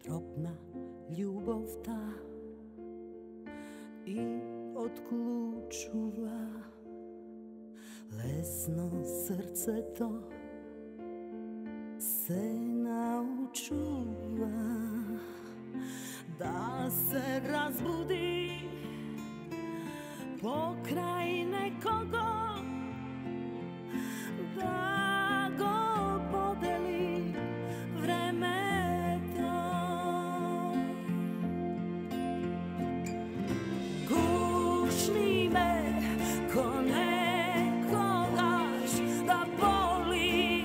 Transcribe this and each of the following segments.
Робна любов та і odklúčuva, lesno srdce to se naučuva, da se razbudi pokraj nekoga, da go podeli vreme to. Gušni me ko nekogaš da boli,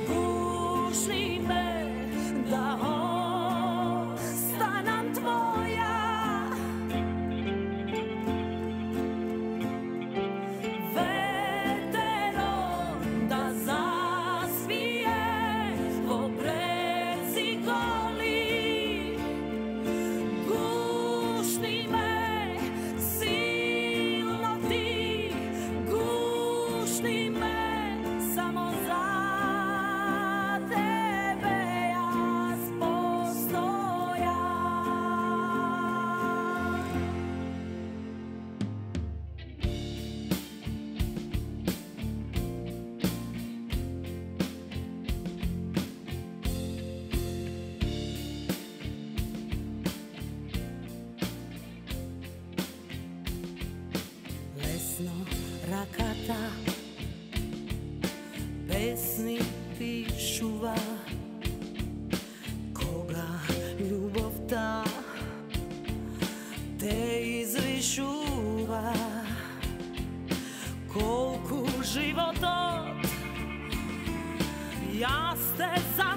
gušni me da ostanem tvoja, veterom da zasvije po preci goli, gušni me silno ti, gušni me samo za tebe ja postojam. Lesno rakata pesni pišuva, koga ljubov ta te izvišuva, kolku životot ja ste za